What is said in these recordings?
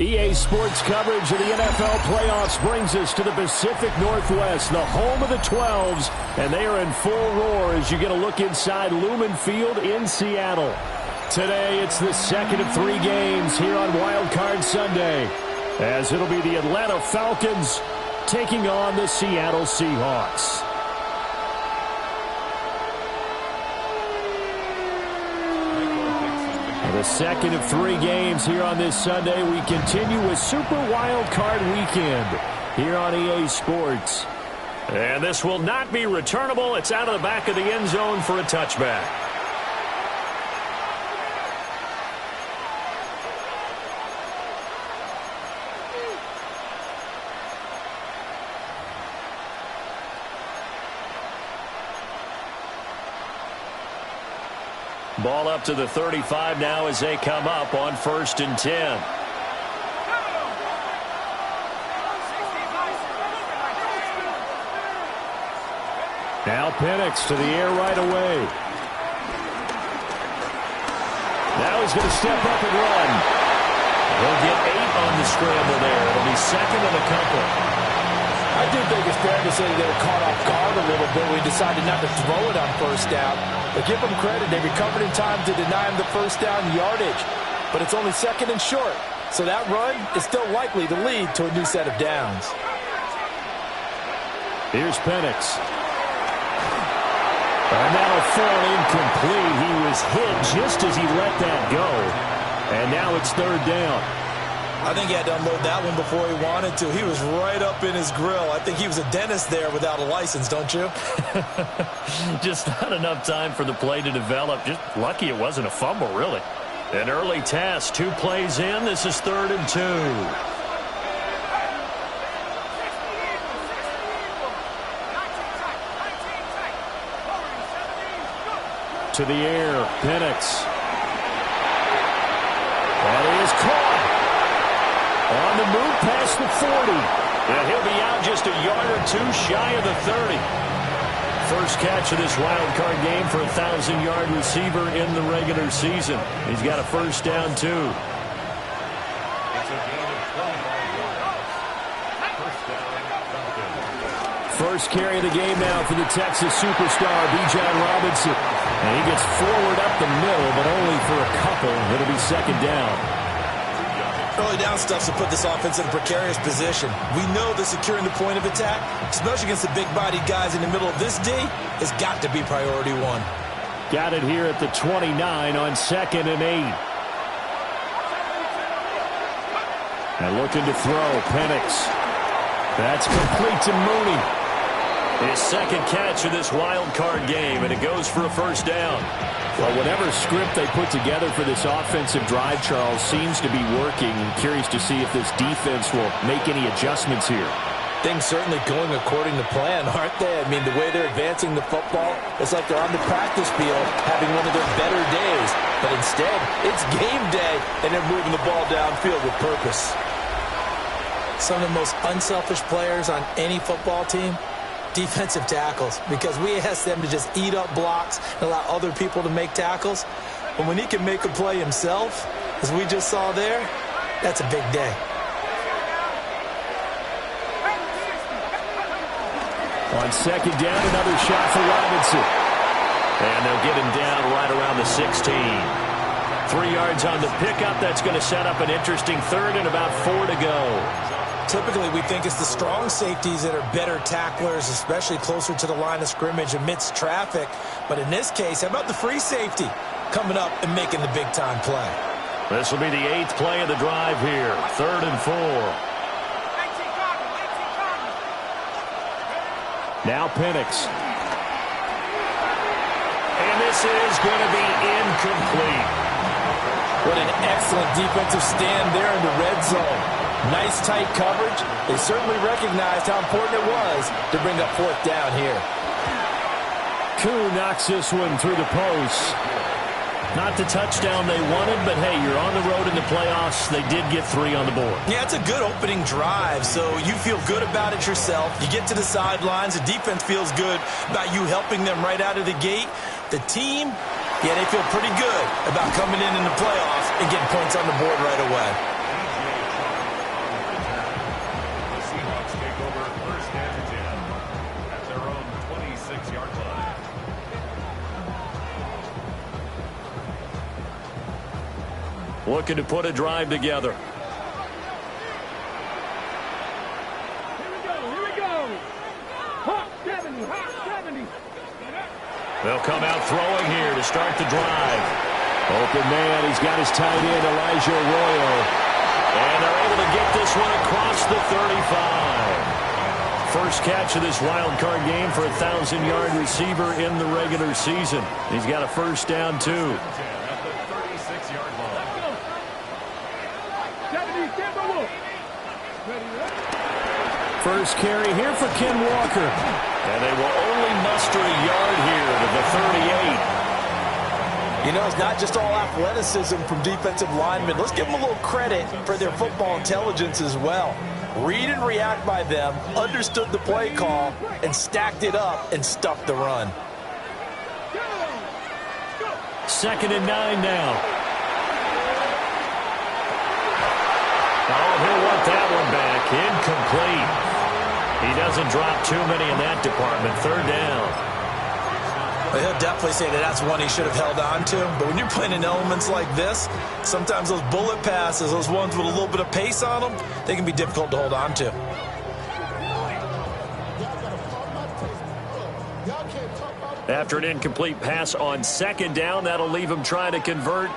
EA Sports coverage of the NFL playoffs brings us to the Pacific Northwest, the home of the 12s, and they are in full roar as you get a look inside Lumen Field in Seattle. Today, it's the second of 3 games here on Wild Card Sunday, as it'll be the Atlanta Falcons taking on the Seattle Seahawks. The second of 3 games here on this Sunday. We continue with Super Wild Card Weekend here on EA Sports. And this will not be returnable. It's out of the back of the end zone for a touchback. Ball up to the 35 now as they come up on 1st and 10. Now Penix to the air right away. Now he's going to step up and run. He'll get 8 on the scramble there. It'll be second and a couple. I do think it's fair to say they were caught off guard a little bit. We decided not to throw it on 1st down. But give them credit. They recovered in time to deny him the 1st down yardage. But it's only 2nd and short. So that run is still likely to lead to a new set of downs. Here's Penix. And that'll fall incomplete. He was hit just as he let that go. And now it's 3rd down. I think he had to unload that one before he wanted to. He was right up in his grill. I think he was a dentist there without a license, don't you? Just not enough time for the play to develop. Just lucky it wasn't a fumble, really. An early test. 2 plays in. This is 3rd and 2. To the air. Penix. That is caught. On the move past the 40. And he'll be out just a yard or 2 shy of the 30. First catch of this wild card game for a 1,000-yard receiver in the regular season. He's got a 1st down, too. First carry of the game now for the Texas superstar, Bijan Robinson. And he gets forward up the middle, but only for a couple. It'll be 2nd down. Early down stuff to put this offense in a precarious position. We know that securing the point of attack, especially against the big-bodied guys in the middle of this D, has got to be priority 1. Got it here at the 29 on 2nd and 8. And looking to throw, Penix. That's complete to Mooney. His 2nd catch of this wild card game, and it goes for a 1st down. Well, whatever script they put together for this offensive drive, Charles, seems to be working. I'm curious to see if this defense will make any adjustments here. Things certainly going according to plan, aren't they? I mean, the way they're advancing the football, it's like they're on the practice field having one of their better days. But instead, it's game day, and they're moving the ball downfield with purpose. Some of the most unselfish players on any football team, defensive tackles, because we ask them to just eat up blocks and allow other people to make tackles. But when he can make a play himself, as we just saw there, that's a big day. On 2nd down, another shot for Robinson. And they'll get him down right around the 16. 3 yards on the pickup. That's going to set up an interesting 3rd and about 4 to go. Typically, we think it's the strong safeties that are better tacklers, especially closer to the line of scrimmage amidst traffic. But in this case, how about the free safety coming up and making the big-time play? This will be the 8th play of the drive here. 3rd and 4. Now Penix. And this is going to be incomplete. What an excellent defensive stand there in the red zone. Nice tight coverage. They certainly recognized how important it was to bring up 4th down here. Koo knocks this one through the post. Not the touchdown they wanted, but hey, you're on the road in the playoffs. They did get 3 on the board. Yeah, it's a good opening drive, so you feel good about it yourself. You get to the sidelines. The defense feels good about you helping them right out of the gate. The team, yeah, they feel pretty good about coming in the playoffs and getting points on the board right away. looking to put a drive together. They'll come out throwing here to start the drive. Open man, he's got his tight end, Elijah Arroyo. And they're able to get this one across the 35. First catch of this wild card game for a 1,000-yard receiver in the regular season. He's got a first down, too. First carry here for Ken Walker. And they will only muster a yard here to the 38. You know, it's not just all athleticism from defensive linemen. Let's give them a little credit for their football intelligence as well. Read and react by them, understood the play call, and stacked it up and stuffed the run. 2nd and 9 now. Oh, he'll want that one back. Incomplete. He doesn't drop too many in that department. 3rd down. Well, he'll definitely say that that's one he should have held on to. But when you're playing in elements like this, sometimes those bullet passes, those ones with a little bit of pace on them, they can be difficult to hold on to. After an incomplete pass on 2nd down, that'll leave him trying to convert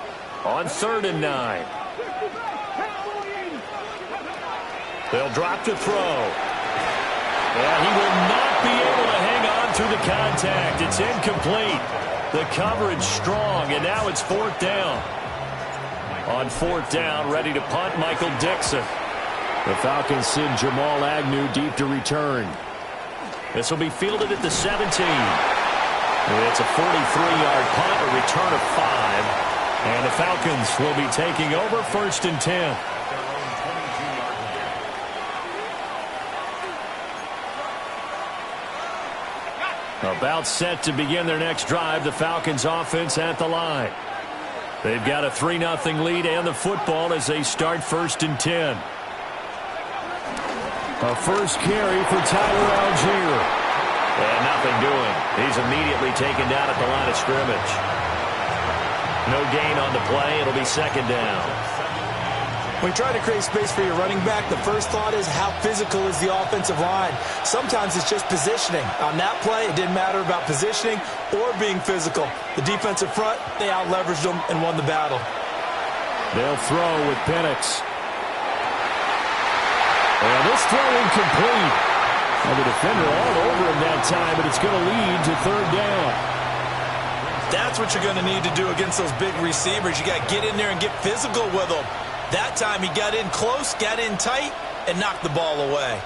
on 3rd and 9. They'll drop to throw. And he will not be able to hang on through the contact. It's incomplete. The coverage strong, and now it's 4th down. On 4th down, ready to punt, Michael Dixon. The Falcons send Jamal Agnew deep to return. This will be fielded at the 17. It's a 43-yard punt, a return of 5. And the Falcons will be taking over 1st and 10. About set to begin their next drive, the Falcons offense at the line. They've got a 3-0 lead and the football as they start 1st and 10. A first carry for Tyler Algier. And nothing doing. He's immediately taken down at the line of scrimmage. No gain on the play. It'll be 2nd down. When you try to create space for your running back, the first thought is how physical is the offensive line. Sometimes it's just positioning. On that play, it didn't matter about positioning or being physical. The defensive front, they out-leveraged them and won the battle. They'll throw with Penix. And this throw incomplete. And the defender all over him that time, but it's going to lead to 3rd down. That's what you're going to need to do against those big receivers. You got to get in there and get physical with them. That time he got in close, got in tight, and knocked the ball away.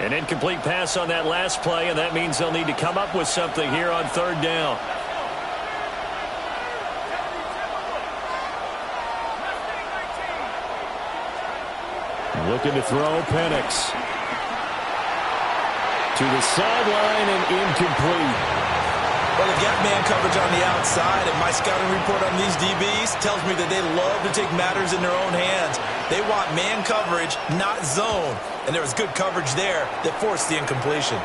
An incomplete pass on that last play, and that means they'll need to come up with something here on 3rd down. Looking to throw, Penix. To the sideline and incomplete. Well, they've got man coverage on the outside, and my scouting report on these DBs tells me that they love to take matters in their own hands. They want man coverage, not zone. And there was good coverage there that forced the incompletion.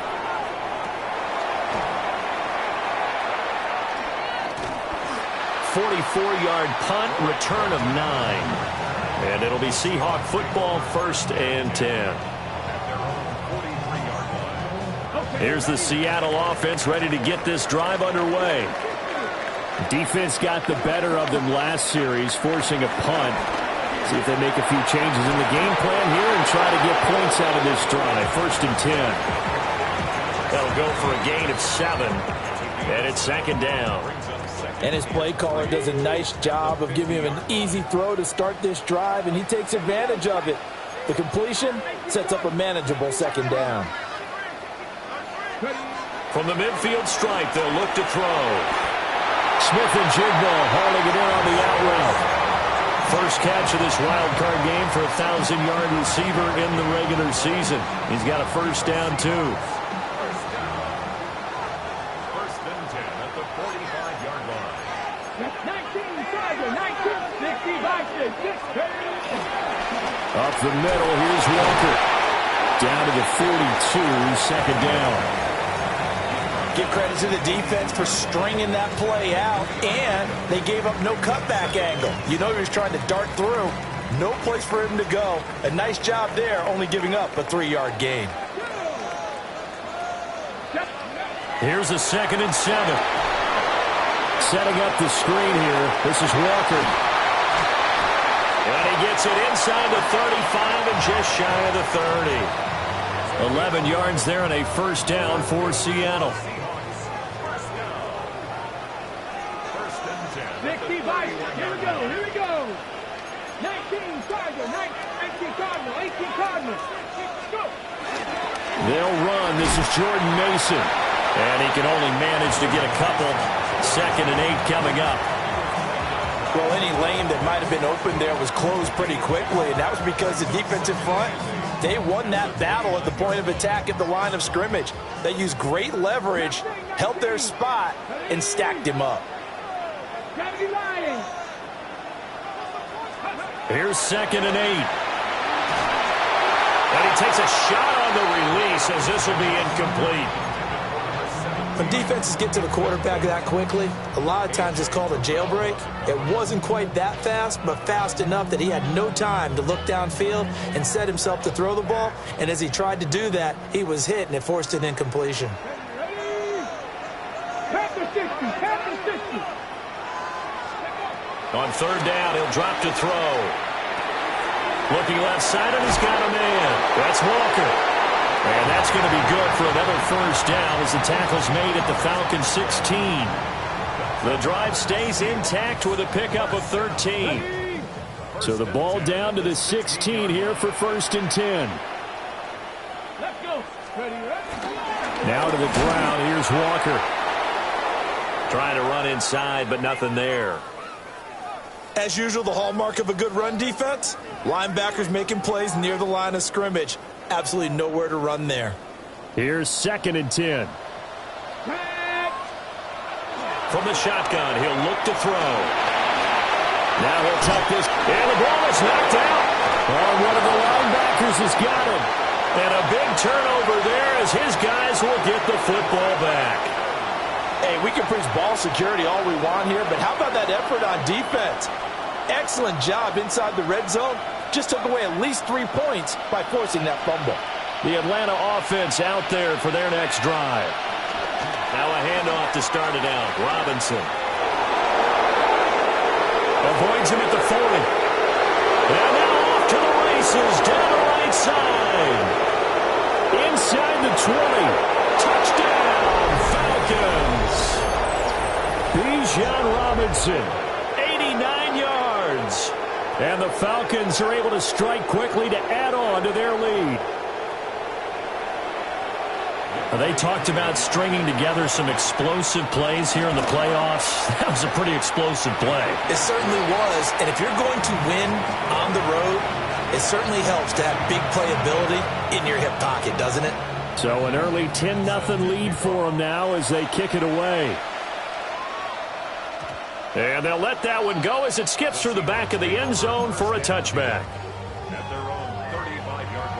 44-yard punt, return of 9. And it'll be Seahawk football, 1st and 10. Here's the Seattle offense ready to get this drive underway. Defense got the better of them last series, forcing a punt. See if they make a few changes in the game plan here and try to get points out of this drive. 1st and 10. That'll go for a gain of 7. And it's 2nd down. And his play caller does a nice job of giving him an easy throw to start this drive, and he takes advantage of it. The completion sets up a manageable 2nd down. From the midfield stripe, they'll look to throw. Smith and Jigba hauling it in on the out route. First catch of this wild card game for a 1,000-yard receiver in the regular season. He's got a first down, too. 1st and 10 at the 45-yard line. 19, Up the middle, here's Walker. Down to the 42, 2nd down. Give credit to the defense for stringing that play out, and they gave up no cutback angle. You know he was trying to dart through. No place for him to go. A nice job there, only giving up a 3-yard gain. Here's a 2nd and 7. Setting up the screen here. This is Walker. And he gets it inside the 35 and just shy of the 30. 11 yards there and a first down for Seattle. 65. Here we go. 19 Charger, 18 Cardinal, 18 Cardinal. Go. They'll run. This is Jordan Mason. And he can only manage to get a couple. 2nd and 8 coming up. Well, any lane that might have been open there was closed pretty quickly, and that was because the defensive front, they won that battle at the point of attack at the line of scrimmage. They used great leverage, held their spot, and stacked him up. Here's 2nd and 8. And he takes a shot on the release as this will be incomplete. When defenses get to the quarterback that quickly, a lot of times it's called a jailbreak. It wasn't quite that fast, but fast enough that he had no time to look downfield and set himself to throw the ball. And as he tried to do that, he was hit, and it forced an incompletion. On 3rd down, he'll drop to throw. Looking left side, and he's got a man. That's Walker. And that's going to be good for another first down as the tackle's made at the Falcons 16. The drive stays intact with a pickup of 13. So the ball down to the 16 here for 1st and 10. Let's go. Now to the ground. Here's Walker. Trying to run inside, but nothing there. As usual, the hallmark of a good run defense, linebackers making plays near the line of scrimmage. Absolutely nowhere to run there. Here's 2nd and 10. From the shotgun, he'll look to throw. Now he'll tuck this, and the ball is knocked out. Oh, one of the linebackers has got him. And a big turnover there as his guys will get the football back. Hey, we can preach ball security all we want here, but how about that effort on defense? Excellent job inside the red zone. Just took away at least 3 points by forcing that fumble. The Atlanta offense out there for their next drive. Now a handoff to start it out. Robinson. Avoids him at the 40. And now off to the races down the right side. Inside the 20. Touchdown, Falcons. Bijan Robinson, 89 yards. And the Falcons are able to strike quickly to add on to their lead. They talked about stringing together some explosive plays here in the playoffs. That was a pretty explosive play. It certainly was. And if you're going to win on the road, it certainly helps to have big playability in your hip pocket, doesn't it? So an early 10-0 lead for them now as they kick it away. And they'll let that one go as it skips through the back of the end zone for a touchback. At their own 35-yard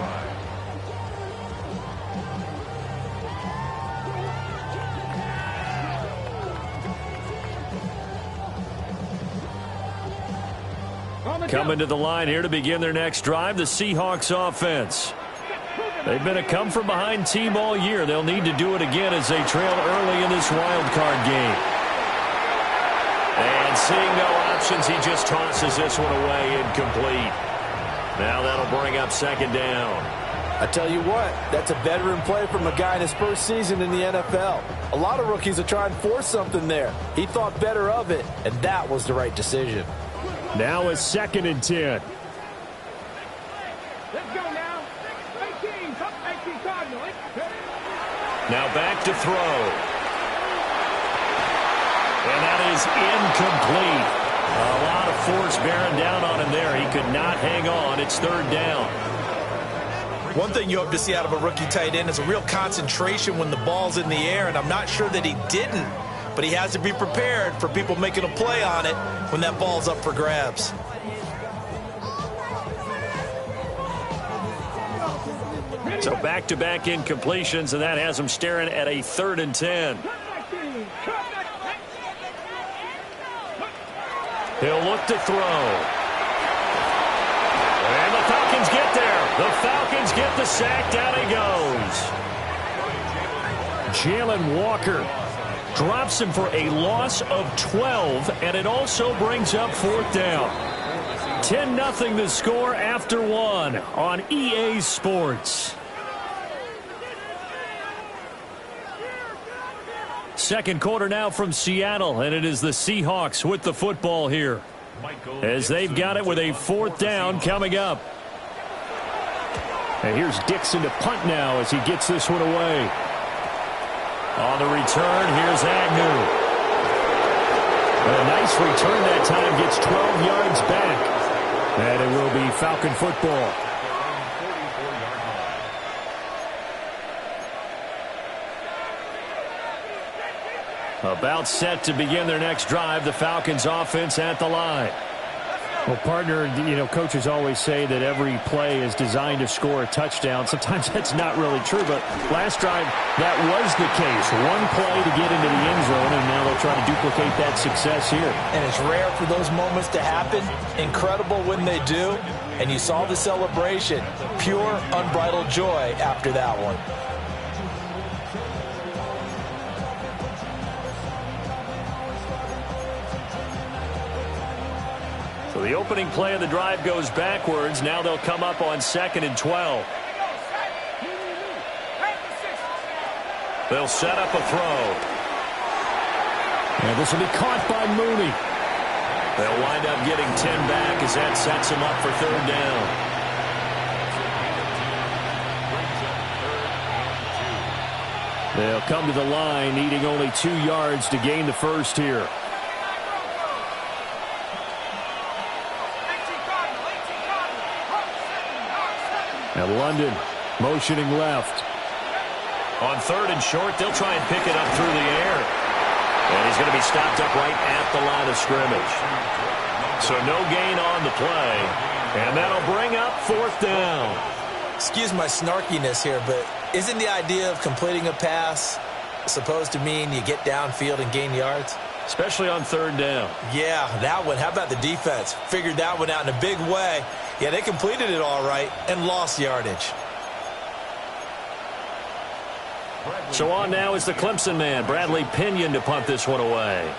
line. Coming to the line here to begin their next drive, the Seahawks offense. They've been a come-from-behind team all year. They'll need to do it again as they trail early in this wild card game. And seeing no options, he just tosses this one away incomplete. Now that'll bring up 2nd down. I tell you what, that's a veteran play from a guy in his first season in the NFL. A lot of rookies are trying to force something there. He thought better of it, and that was the right decision. Now a 2nd and 10. Let's go now. 18 Cardinal. Now back to throw. And that is incomplete. A lot of force bearing down on him there. He could not hang on. It's 3rd down. One thing you hope to see out of a rookie tight end is a real concentration when the ball's in the air, and I'm not sure that he didn't, but he has to be prepared for people making a play on it when that ball's up for grabs. So back-to-back incompletions, and that has them staring at a 3rd and 10. He'll look to throw. And the Falcons get there. The Falcons get the sack. Down he goes. Jalen Walker drops him for a loss of 12, and it also brings up 4th down. 10-0 the score after 1 on EA Sports. Second quarter now from Seattle, and it is the Seahawks with the football here, as they've got it with a 4th down coming up. And here's Dixon to punt now as he gets this one away. On the return, here's Agnew. A nice return that time, gets 12 yards back. And it will be Falcon football. About set to begin their next drive, the Falcons offense at the line. Well, partner, you know, coaches always say that every play is designed to score a touchdown. Sometimes that's not really true, but last drive, that was the case. One play to get into the end zone, and now they'll try to duplicate that success here. And it's rare for those moments to happen. Incredible when they do. And you saw the celebration. Pure, unbridled joy after that one. So the opening play of the drive goes backwards. Now they'll come up on 2nd and 12. They'll set up a throw. And this will be caught by Mooney. They'll wind up getting 10 back as that sets them up for 3rd down. They'll come to the line, needing only 2 yards to gain the first here. And London motioning left. On 3rd and short, they'll try and pick it up through the air. And he's going to be stopped up right at the line of scrimmage. So no gain on the play. And that'll bring up 4th down. Excuse my snarkiness here, but isn't the idea of completing a pass supposed to mean you get downfield and gain yards? Especially on 3rd down. Yeah, that one. How about the defense? Figured that one out in a big way. Yeah, they completed it all right and lost yardage. So on now is the Clemson man, Bradley Pinion, to punt this one away.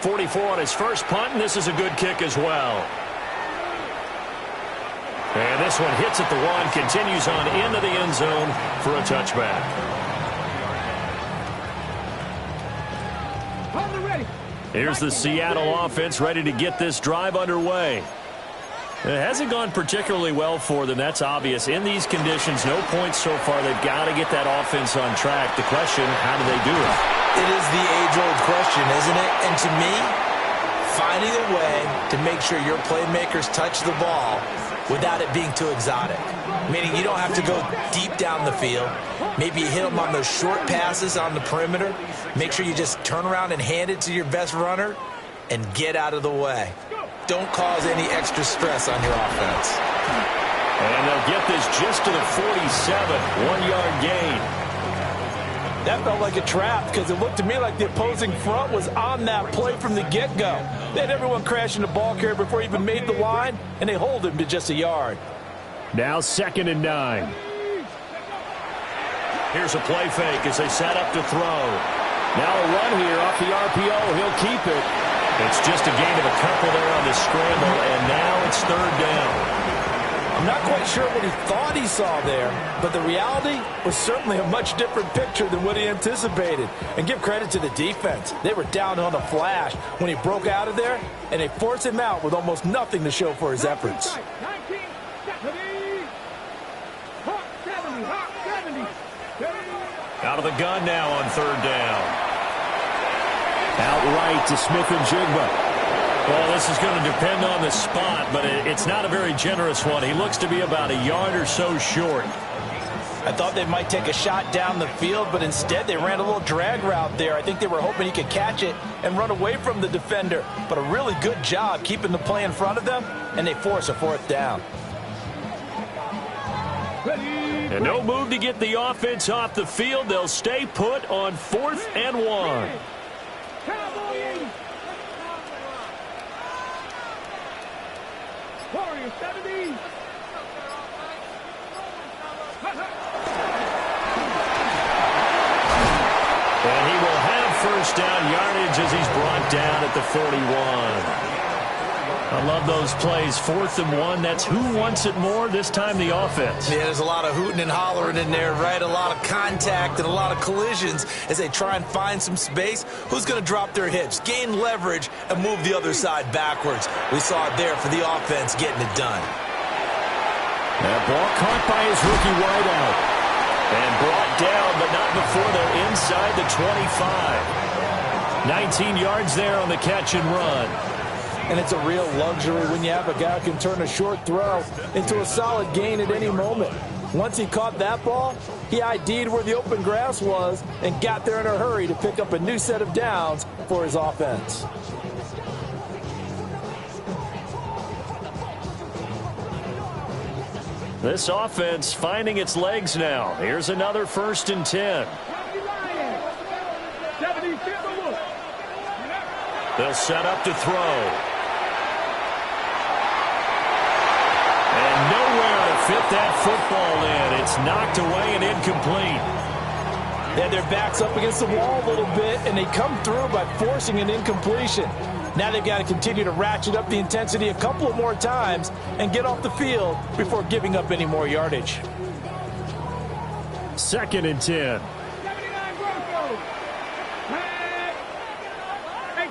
44 on his first punt, and this is a good kick as well. And this one hits at the 1, continues on into the end zone for a touchback. Here's the Seattle offense ready to get this drive underway. It hasn't gone particularly well for them. That's obvious. In these conditions, no points so far. They've got to get that offense on track. The question, how do they do it? It is the age-old question, isn't it? And to me, finding a way to make sure your playmakers touch the ball without it being too exotic. Meaning you don't have to go deep down the field. Maybe you hit them on those short passes on the perimeter. Make sure you just turn around and hand it to your best runner and get out of the way. Don't cause any extra stress on your offense. And they'll get this just to the 47, 1-yard gain. That felt like a trap because it looked to me like the opposing front was on that play from the get-go. They had everyone crashing the ball carrier before he even made the line, and they hold him to just a yard. Now 2nd and 9. Here's a play fake as they set up to throw. Now a run here off the RPO. He'll keep it. It's just a gain of a couple there on the scramble, and now it's 3rd down. I'm not quite sure what he thought he saw there, but the reality was certainly a much different picture than what he anticipated. And give credit to the defense. They were down on a flash when he broke out of there, and they forced him out with almost nothing to show for his efforts. Out of the gun now on 3rd down. Outright to Smith-Njigba. Well, this is going to depend on the spot, but it's not a very generous one. He looks to be about a yard or so short. I thought they might take a shot down the field, but instead they ran a little drag route there. I think they were hoping he could catch it and run away from the defender. But a really good job keeping the play in front of them, and they force a 4th down. And no move to get the offense off the field. They'll stay put on 4th and 1. Warriors 70. And he will have first down yardage as he's brought down at the 41. I love those plays. 4th and 1. That's who wants it more. This time the offense. Yeah, there's a lot of hooting and hollering in there, right? A lot of contact and a lot of collisions as they try and find some space. Who's going to drop their hips, gain leverage, and move the other side backwards? We saw it there for the offense getting it done. That ball caught by his rookie wideout. And brought down, but not before they're inside the 25. 19 yards there on the catch and run. And it's a real luxury when you have a guy who can turn a short throw into a solid gain at any moment. Once he caught that ball, he ID'd where the open grass was and got there in a hurry to pick up a new set of downs for his offense. This offense finding its legs now. Here's another 1st and 10. They'll set up to throw. And nowhere to fit that football in. It's knocked away and incomplete. They had their backs up against the wall a little bit, and they come through by forcing an incompletion. Now they've got to continue to ratchet up the intensity a couple of more times and get off the field before giving up any more yardage. 2nd and 10.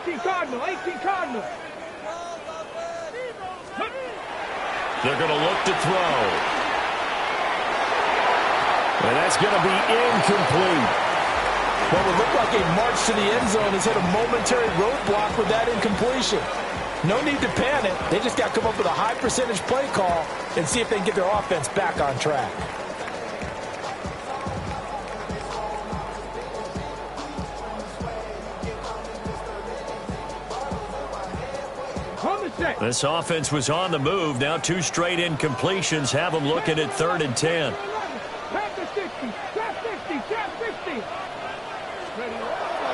18 Cardinal. They're going to look to throw. And that's going to be incomplete. What would look like a march to the end zone has hit a momentary roadblock with that incompletion. No need to panic. They just got to come up with a high percentage play call and see if they can get their offense back on track. This offense was on the move. Now 2 straight incompletions have them looking at 3rd and 10.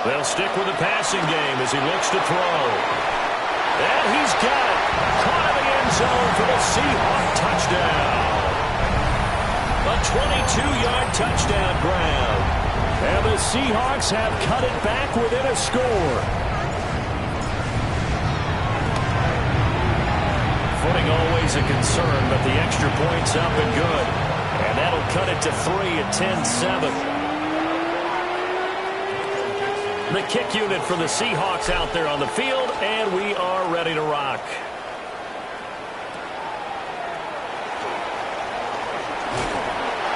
They'll stick with the passing game as he looks to throw. And he's got it. Caught in the end zone for the Seahawk touchdown. A 22-yard touchdown grab. And the Seahawks have cut it back within a score. Footing always a concern, but the extra point's up and good. And that'll cut it to 3 at 10-7. The kick unit for the Seahawks out there on the field, and we are ready to rock.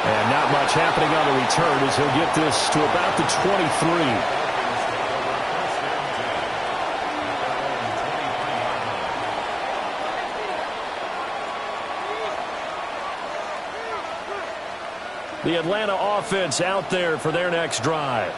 And not much happening on the return as he'll get this to about the 23. The Atlanta offense out there for their next drive.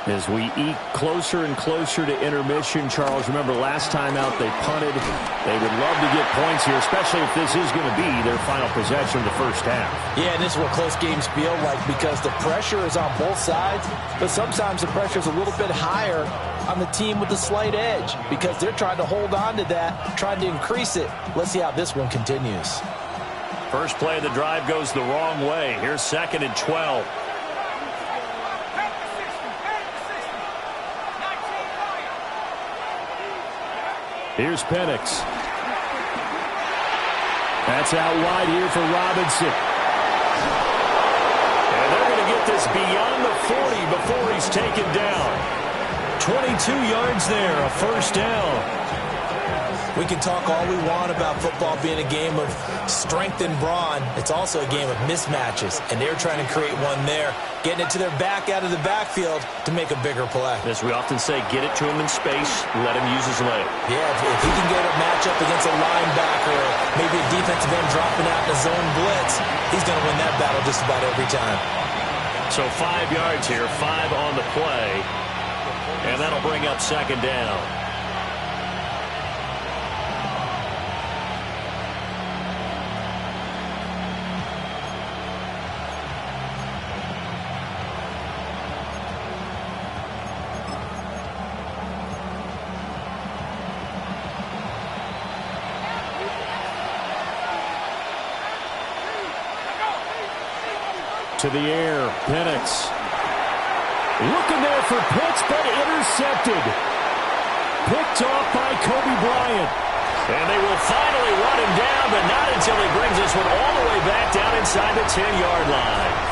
As we eke closer and closer to intermission, Charles, remember last time out they punted. They would love to get points here, especially if this is going to be their final possession of the first half. Yeah, and this is what close games feel like because the pressure is on both sides, but sometimes the pressure is a little bit higher on the team with the slight edge because they're trying to hold on to that, trying to increase it. Let's see how this one continues. First play of the drive goes the wrong way. Here's 2nd and 12. Here's Penix. That's out wide here for Robinson. And they're going to get this beyond the 40 before he's taken down. 22 yards there, a first down. We can talk all we want about football being a game of strength and brawn. It's also a game of mismatches, and they're trying to create one there, getting it to their back out of the backfield to make a bigger play. As we often say, get it to him in space, let him use his leg. Yeah, if he can get a matchup against a linebacker or maybe a defensive end dropping out in a zone blitz, he's going to win that battle just about every time. So 5 yards here, 5 on the play, and that'll bring up 2nd down. to the air. Penix. Looking there for Pitts, but intercepted. Picked off by Kobe Bryant. And they will finally run him down, but not until he brings this one all the way back down inside the 10-yard line.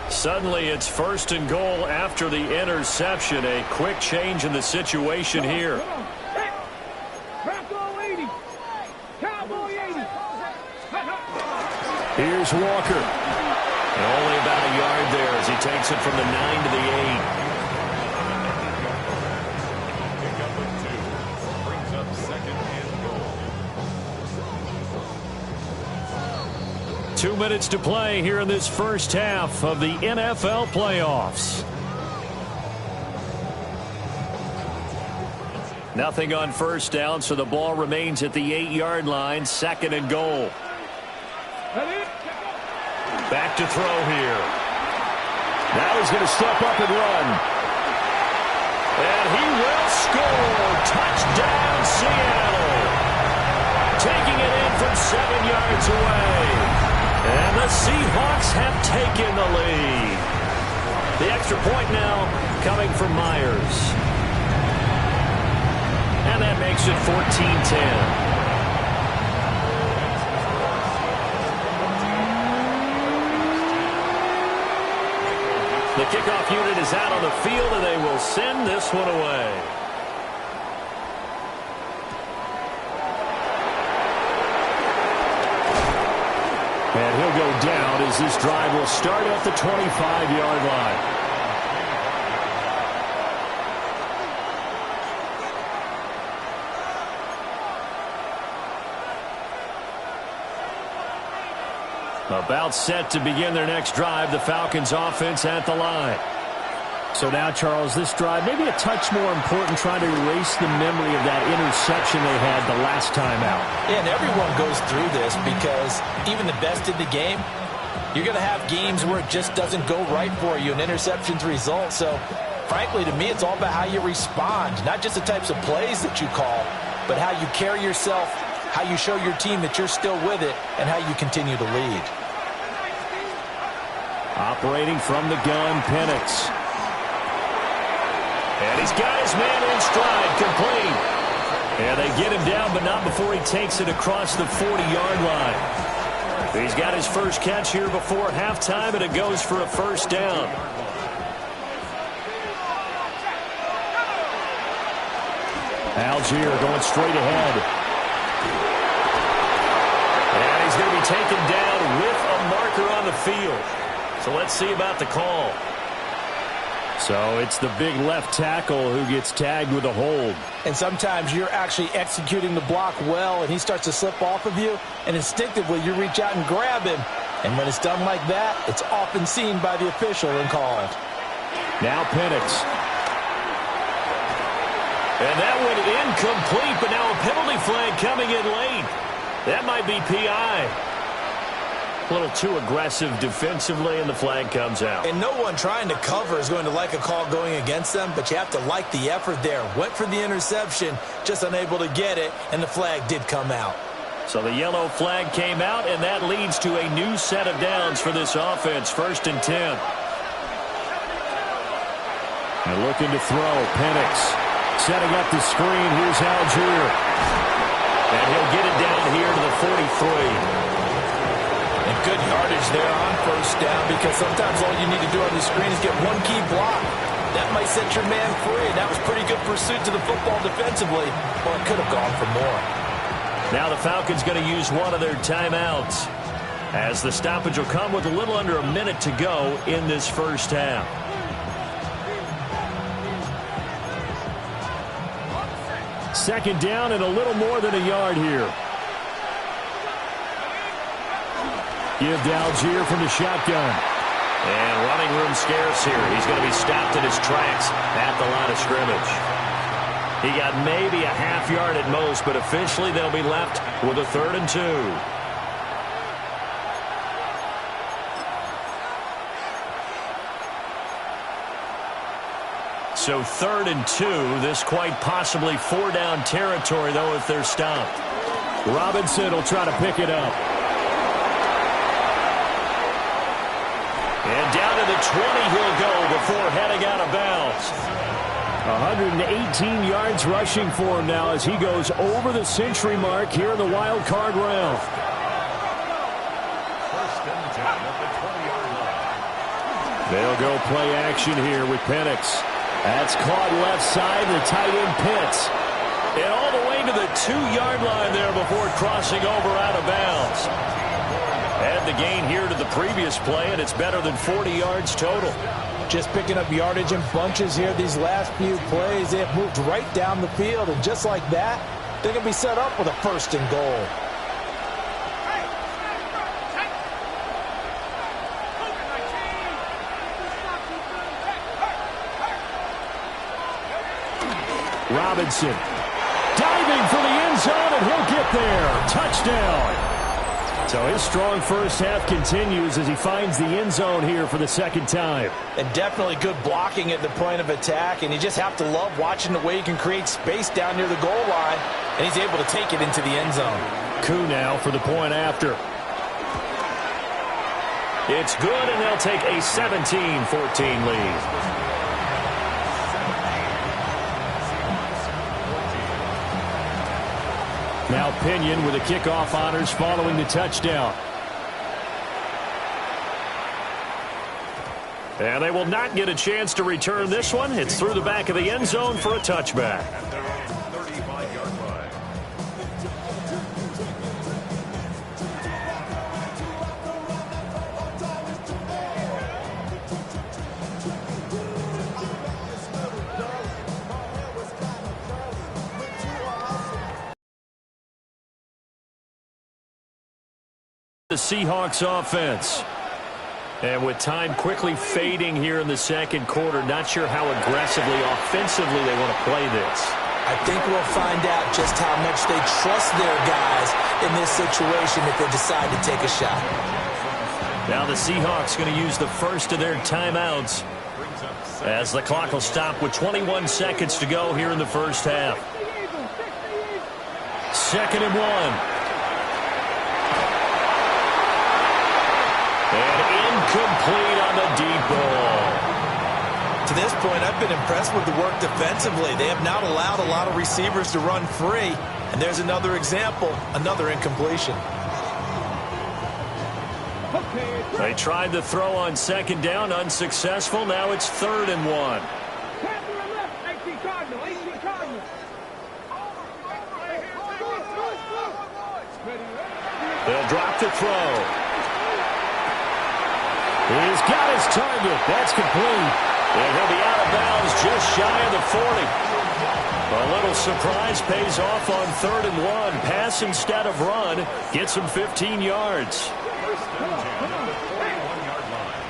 Suddenly, it's 1st and goal after the interception. A quick change in the situation here. Here's Walker. And only about a yard there as he takes it from the 9 to the 8. Pick up with 2. Brings up 2nd and goal. 2 minutes to play here in this first half of the NFL playoffs. Nothing on first down, so the ball remains at the 8-yard line. 2nd and goal. Back to throw here. Now he's going to step up and run. And he will score. Touchdown, Seattle. Taking it in from 7 yards away. And the Seahawks have taken the lead. The extra point now coming from Myers. And that makes it 14-10. The kickoff unit is out on the field, and they will send this one away. And he'll go down as this drive will start at the 25-yard line. About set to begin their next drive, the Falcons offense at the line. So now, Charles, this drive maybe a touch more important, trying to erase the memory of that interception they had the last time out. Yeah, and everyone goes through this because even the best in the game, you're going to have games where it just doesn't go right for you, and interceptions result. So, frankly, to me, it's all about how you respond, not just the types of plays that you call, but how you carry yourself, how you show your team that you're still with it, and how you continue to lead. Operating from the gun, Penix. And he's got his man in stride, complete. And they get him down, but not before he takes it across the 40-yard line. He's got his first catch here before halftime, and it goes for a first down. Algier going straight ahead. And he's going to be taken down with a marker on the field. So let's see about the call. So it's the big left tackle who gets tagged with a hold. And sometimes you're actually executing the block well, and he starts to slip off of you, and instinctively you reach out and grab him. And when it's done like that, it's often seen by the official and called. Now Penix. And that one incomplete, but now a penalty flag coming in late. That might be PI. A little too aggressive defensively, and the flag comes out. And no one trying to cover is going to like a call going against them, but you have to like the effort there. Went for the interception, just unable to get it, and the flag did come out. So the yellow flag came out, and that leads to a new set of downs for this offense. 1st and 10. And looking to throw, Penix. Setting up the screen, here's Algier. And he'll get it down here to the 43. And good yardage there on first down, because sometimes all you need to do on the screen is get one key block. That might set your man free, and that was pretty good pursuit to the football defensively, or it could have gone for more. Now the Falcons going to use one of their timeouts, as the stoppage will come with a little under a minute to go in this first half. Second down and a little more than a yard here. Give to Algier from the shotgun. And running room scarce here. He's going to be stopped in his tracks at the line of scrimmage. He got maybe a half yard at most, but officially they'll be left with a 3rd and 2. So 3rd and 2. This quite possibly 4-down territory, though, if they're stopped. Robinson will try to pick it up. And down to the 20 he'll go before heading out of bounds. 118 yards rushing for him now as he goes over the century mark here in the wild card round. First and 10 at the 20-yard line. They'll go play action here with Penix. That's caught left side, the tight end Pitts. And all the way to the 2-yard line there before crossing over out of bounds. And the gain here to the previous play, and it's better than 40 yards total. Just picking up yardage in bunches here these last few plays. They have moved right down the field, and just like that, they're going to be set up with a 1st and goal. Robinson diving for the end zone, and he'll get there. Touchdown. So his strong first half continues as he finds the end zone here for the 2nd time. And definitely good blocking at the point of attack, and you just have to love watching the way he can create space down near the goal line, and he's able to take it into the end zone. Coup now for the point after. It's good, and they'll take a 17-14 lead. Now Pinion with the kickoff honors following the touchdown. And they will not get a chance to return this one. It's through the back of the end zone for a touchback. At their own 35-yard line. The Seahawks offense. And with time quickly fading here in the 2nd quarter, not sure how aggressively, offensively they want to play this. I think we'll find out just how much they trust their guys in this situation if they decide to take a shot. Now the Seahawks going to use the first of their timeouts as the clock will stop with 21 seconds to go here in the first half. 2nd and 1. And incomplete on the deep ball. To this point, I've been impressed with the work defensively. They have not allowed a lot of receivers to run free. And there's another example, another incompletion. They tried the throw on 2nd down, unsuccessful. Now it's 3rd and 1. They'll drop the throw. He's got his target. That's complete. And he'll be out of bounds just shy of the 40. A little surprise pays off on 3rd and 1. Pass instead of run. Gets him 15 yards. First and 10 at the 41-yard line.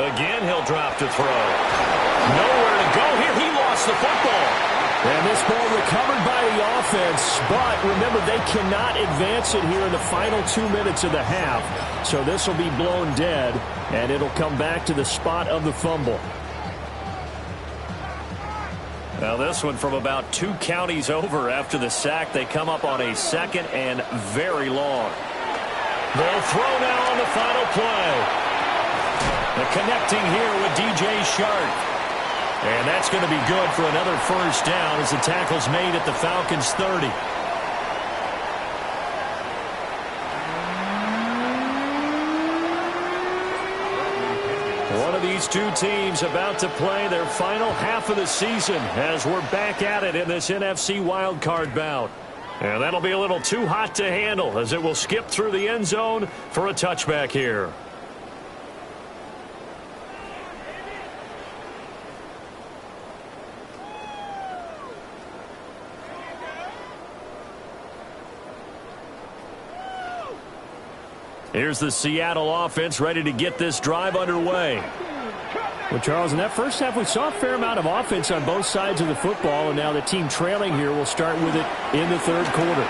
Again, he'll drop to throw. Nowhere to go here. He lost the football. And this ball recovered by the offense, but remember, they cannot advance it here in the final 2 minutes of the half. So this will be blown dead, and it'll come back to the spot of the fumble. Now this one from about 2 counties over after the sack. They come up on a 2nd and very long. They'll throw now on the final play. The connecting here with DJ Shark. And that's going to be good for another first down as the tackle's made at the Falcons' 30. One of these two teams about to play their final half of the season as we're back at it in this NFC wildcard bout. And that'll be a little too hot to handle as it will skip through the end zone for a touchback here. Here's the Seattle offense ready to get this drive underway. Well, Charles, in that first half, we saw a fair amount of offense on both sides of the football, and now the team trailing here will start with it in the 3rd quarter.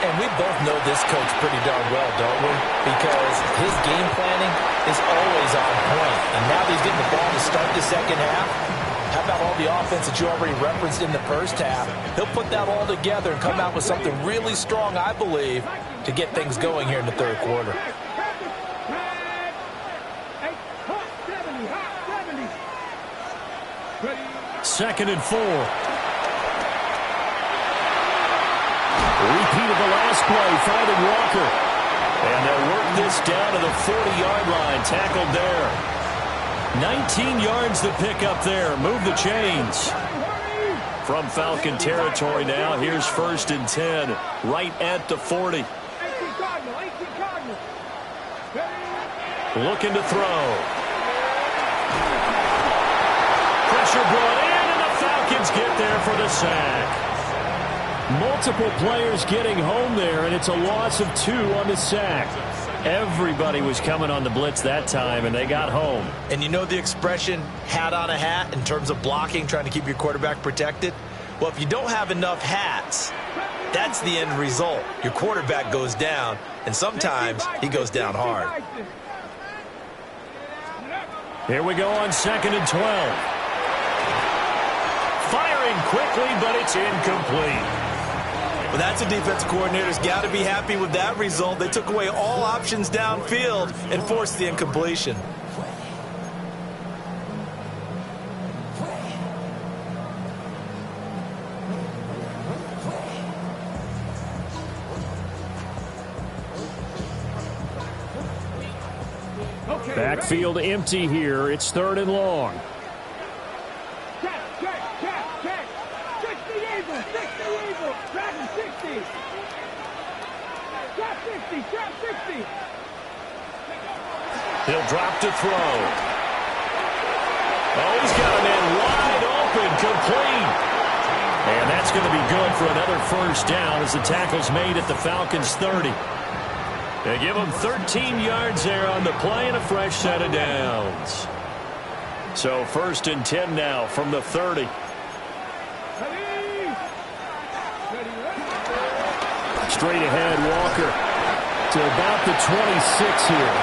And we both know this coach pretty darn well, don't we? Because his game planning is always on point. And now that he's getting the ball to start the second half, how about all the offense that you already referenced in the first half? He'll put that all together and come out with something really strong, I believe, to get things going here in the third quarter. Second and 4. Repeat of the last play, finding Walker. And they'll work this down to the 40-yard line, tackled there. 19 yards to pick up there. Move the chains. From Falcon territory now, here's 1st and 10, right at the 40. Looking to throw. Pressure brought in, and the Falcons get there for the sack. Multiple players getting home there, and it's a loss of 2 on the sack. Everybody was coming on the blitz that time, and they got home. And you know the expression, hat on a hat, in terms of blocking, trying to keep your quarterback protected? Well, if you don't have enough hats, that's the end result. Your quarterback goes down, and sometimes he goes down hard. Here we go on 2nd and 12. Firing quickly, but it's incomplete. Well, that's a defensive coordinator's got to be happy with that result. They took away all options downfield and forced the incompletion. Backfield empty here. It's 3rd and long. He'll drop to throw. Oh, he's got a man wide open, complete. And that's going to be good for another 1st down as the tackle's made at the Falcons' 30. They give him 13 yards there on the play and a fresh set of downs. So 1st and 10 now from the 30. Straight ahead, Walker to about the 26 here.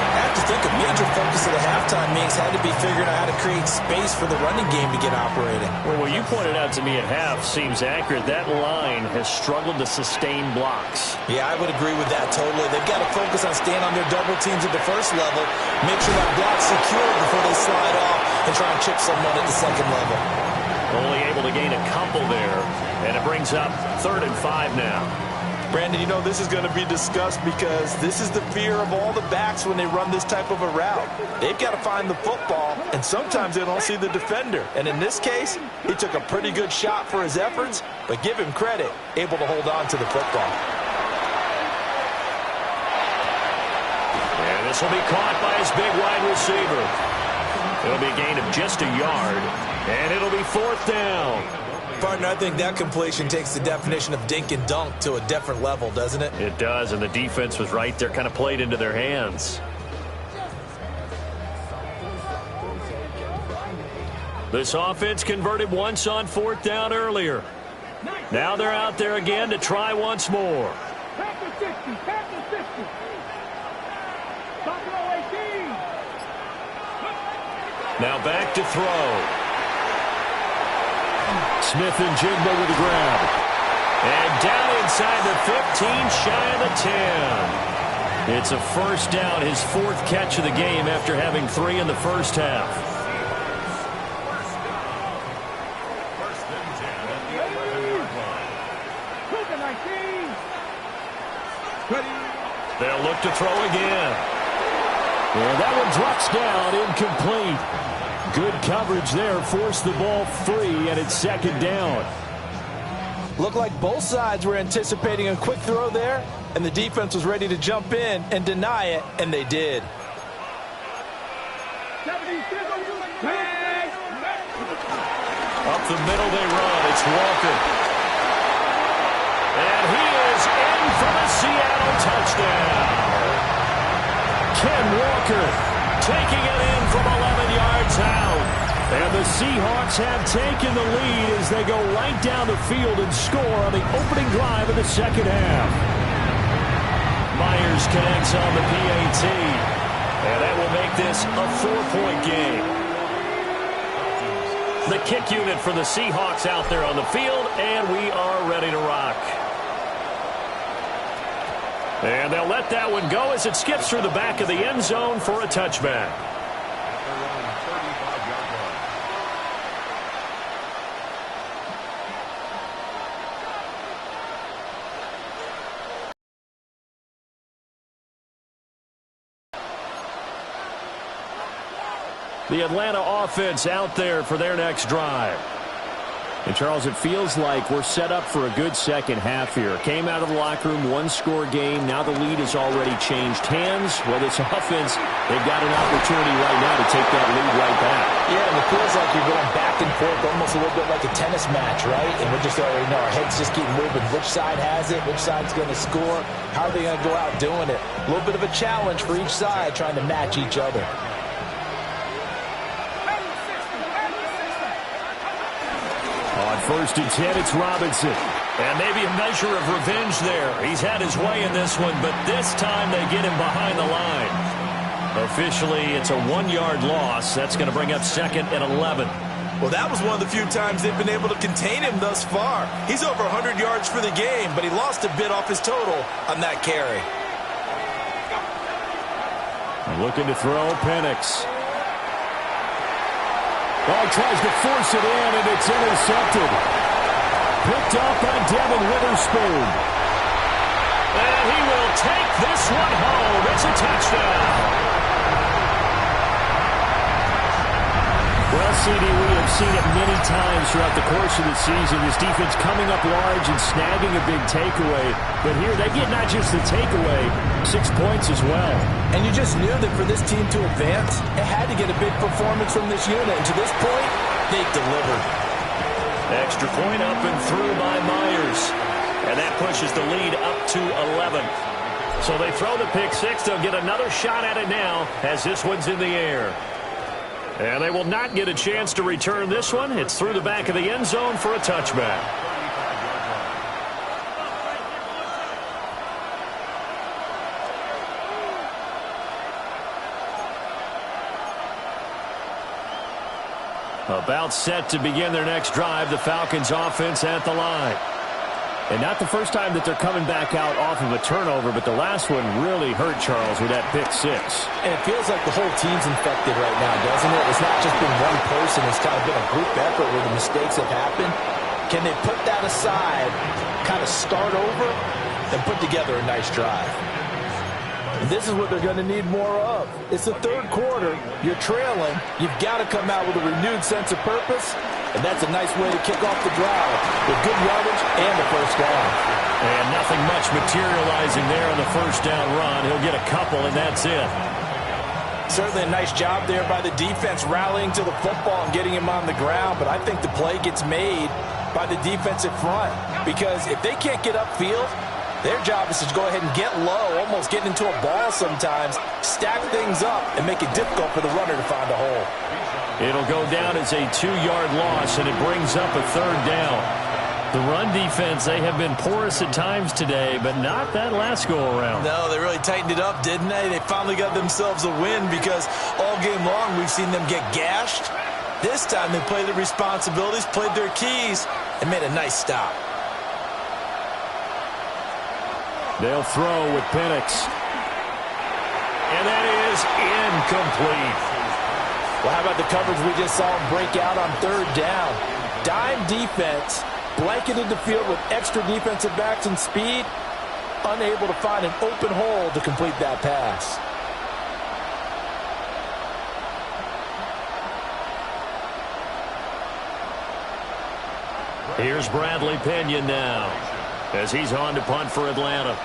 I have to think a major focus of the halftime meetings had to be figuring out how to create space for the running game to get operating. Well, what you pointed out to me at half seems accurate. That line has struggled to sustain blocks. Yeah, I would agree with that totally. They've got to focus on staying on their double teams at the first level, make sure that block's secure before they slide off and try and chip someone at the second level. Only able to gain a couple there, and it brings up 3rd and 5 now. Brandon, you know this is going to be discussed because this is the fear of all the backs when they run this type of a route. They've got to find the football, and sometimes they don't see the defender. And in this case, he took a pretty good shot for his efforts, but give him credit, able to hold on to the football. And this will be caught by his big wide receiver. It'll be a gain of just a yard, and it'll be 4th down. Partner, I think that completion takes the definition of dink and dunk to a different level, doesn't it? It does, and the defense was right there, kind of played into their hands. This offense converted once on 4th down earlier. Now they're out there again to try once more. Now back to throw. Smith and Jigba with the grab. And down inside the 15, shy of the 10. It's a 1st down, his 4th catch of the game after having 3 in the first half. They'll look to throw again. And that one drops down, incomplete. Good coverage there, forced the ball free, and it's 2nd down. Looked like both sides were anticipating a quick throw there, and the defense was ready to jump in and deny it, and they did. Up the middle they run. It's Walker. And he is in for the Seattle touchdown. Ken Walker taking it in from 11 yards out. And the Seahawks have taken the lead as they go right down the field and score on the opening drive of the second half. Myers connects on the PAT. And that will make this a 4-point game. The kick unit for the Seahawks out there on the field, and we are ready to rock. And they'll let that one go as it skips through the back of the end zone for a touchback. The Atlanta offense out there for their next drive. And, Charles, it feels like we're set up for a good second half here. Came out of the locker room, one-score game. Now the lead has already changed hands. Well, this offense, they've got an opportunity right now to take that lead right back. Yeah, and it feels like you're going back and forth, almost a little bit like a tennis match, right? And we're just already know our heads just keep moving. Which side has it? Which side's going to score? How are they going to go out doing it? A little bit of a challenge for each side trying to match each other. On 1st and 10, it's Robinson. And maybe a measure of revenge there. He's had his way in this one, but this time they get him behind the line. Officially, it's a 1-yard loss. That's going to bring up 2nd and 11. Well, that was one of the few times they've been able to contain him thus far. He's over 100 yards for the game, but he lost a bit off his total on that carry. Looking to throw, Penix. Oh, tries to force it in, and it's intercepted. Picked up by Devin Witherspoon. And he will take this one home. It's a touchdown. Well, CD, we have seen it many times throughout the course of the season. This defense coming up large and snagging a big takeaway. But here, they get not just the takeaway, 6 points as well. And you just knew that for this team to advance, it had to get a big performance from this unit. And to this point, they've delivered. Extra point up and through by Myers. And that pushes the lead up to 11. So they throw the pick six. They'll get another shot at it now as this one's in the air. And they will not get a chance to return this one. It's through the back of the end zone for a touchback. About set to begin their next drive, the Falcons offense at the line. And not the first time that they're coming back out off of a turnover, but the last one really hurt, Charles, with that pick six. And it feels like the whole team's infected right now, doesn't it? It's not just been one person. It's kind of been a group effort where the mistakes have happened. Can they put that aside, kind of start over, and put together a nice drive? And this is what they're going to need more of. It's the third quarter. You're trailing. You've got to come out with a renewed sense of purpose. And that's a nice way to kick off the drive with good yardage and the first down. And nothing much materializing there on the first down run. He'll get a couple, and that's it. Certainly a nice job there by the defense rallying to the football and getting him on the ground. But I think the play gets made by the defensive front. Because if they can't get upfield, their job is to go ahead and get low, almost get into a ball sometimes, stack things up, and make it difficult for the runner to find a hole. It'll go down as a 2-yard loss, and it brings up a third down. The run defense, they have been porous at times today, but not that last go-around. No, they really tightened it up, didn't they? They finally got themselves a win because all game long we've seen them get gashed. This time they played their responsibilities, played their keys, and made a nice stop. They'll throw with Penix. And that is incomplete. Well, how about the coverage we just saw him break out on third down? Dime defense, blanketed the field with extra defensive backs and speed, unable to find an open hole to complete that pass. Here's Bradley Pinion now as he's on to punt for Atlanta.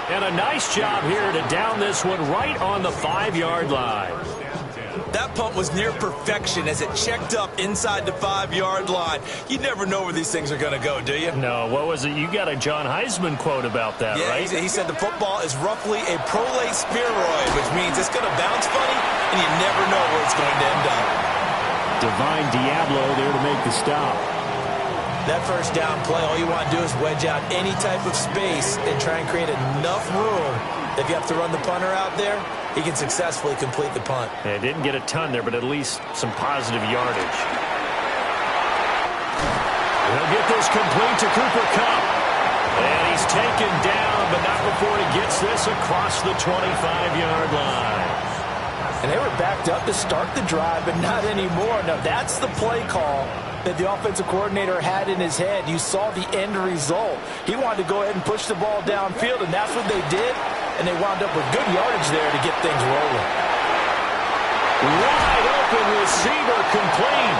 And a nice job here to down this one right on the 5-yard line. That punt was near perfection as it checked up inside the 5-yard line. You never know where these things are going to go, do you? No, what was it? You got a John Heisman quote about that, yeah, right? He said the football is roughly a prolate spheroid, which means it's going to bounce funny, and you never know where it's going to end up. Divine Diablo there to make the stop. That first down play, all you want to do is wedge out any type of space and try and create enough room. If you have to run the punter out there, he can successfully complete the punt. Yeah, didn't get a ton there, but at least some positive yardage. He'll get this complete to Cooper Kupp. And he's taken down, but not before he gets this across the 25-yard line. And they were backed up to start the drive, but not anymore. Now, that's the play call that the offensive coordinator had in his head. You saw the end result. He wanted to go ahead and push the ball downfield, and that's what they did. And they wound up with good yardage there to get things rolling. Wide open receiver complete.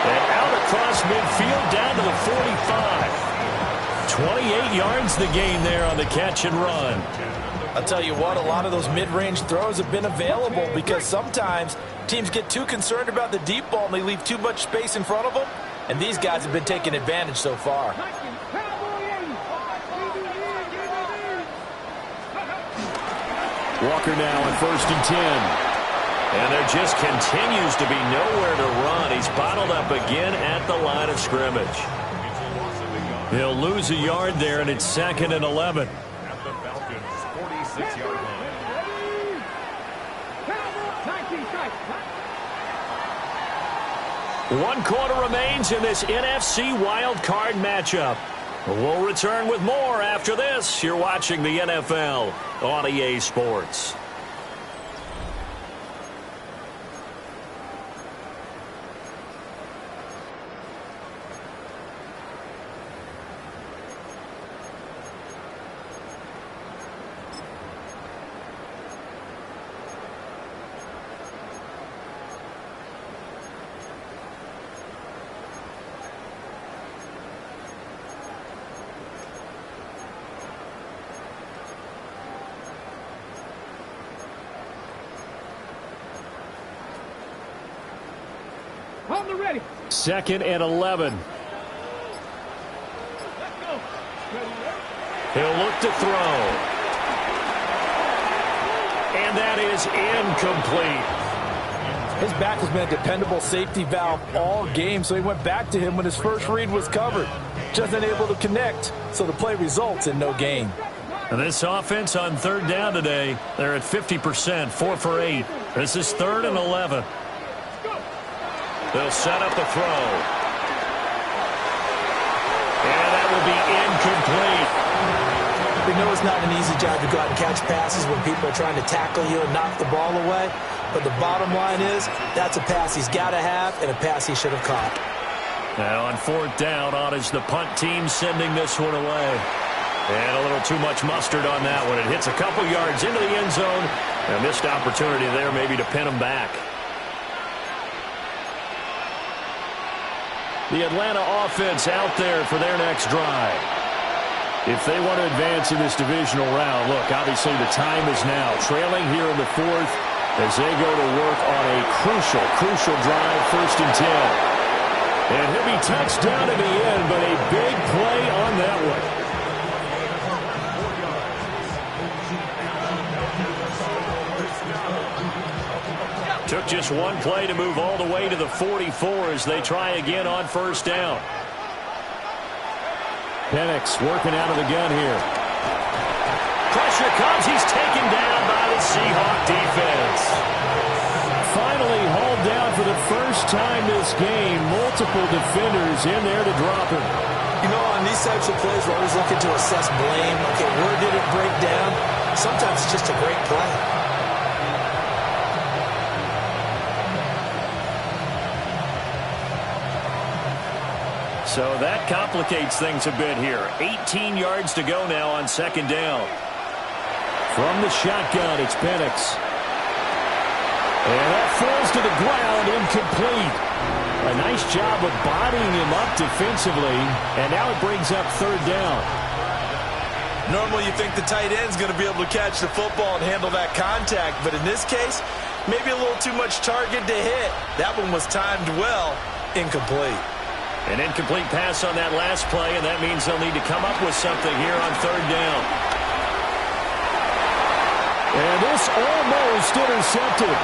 And out across midfield down to the 45. 28 yards the gain there on the catch and run. I'll tell you what, a lot of those mid-range throws have been available because sometimes teams get too concerned about the deep ball and they leave too much space in front of them. And these guys have been taking advantage so far. Walker now on 1st and 10. And there just continues to be nowhere to run. He's bottled up again at the line of scrimmage. He'll lose a yard there, and it's 2nd and 11. At the Falcons' 46-yard line. One quarter remains in this NFC wildcard matchup. We'll return with more after this. You're watching the NFL on EA Sports. On the ready. 2nd and 11. He'll look to throw. And that is incomplete. His back has been a dependable safety valve all game, so he went back to him when his first read was covered. Just unable to connect, so the play results in no gain. And this offense on 3rd down today, they're at 50%, 4 for 8. This is 3rd and 11. They'll set up the throw. And that will be incomplete. We know it's not an easy job to go out and catch passes when people are trying to tackle you and knock the ball away. But the bottom line is, that's a pass he's got to have and a pass he should have caught. Now on 4th down, on is the punt team sending this one away. And a little too much mustard on that one. It hits a couple yards into the end zone. A missed opportunity there maybe to pin him back. The Atlanta offense out there for their next drive. If they want to advance in this divisional round, look, obviously the time is now. Trailing here in the 4th as they go to work on a crucial drive, 1st and 10. And he'll be touched down to the end, but a big play on that one. Took just one play to move all the way to the 44 as they try again on 1st down. Penix working out of the gun here. Pressure comes. He's taken down by the Seahawk defense. Finally hauled down for the first time this game. Multiple defenders in there to drop him. You know, on these types of plays, we're always looking to assess blame. Okay, where did it break down? Sometimes it's just a great play. So that complicates things a bit here. 18 yards to go now on 2nd down. From the shotgun, it's Penix. And that falls to the ground, incomplete. A nice job of bodying him up defensively, and now it brings up 3rd down. Normally you think the tight end's going to be able to catch the football and handle that contact, but in this case, maybe a little too much target to hit. That one was timed well. Incomplete. An incomplete pass on that last play, and that means they'll need to come up with something here on third down. And this almost intercepted.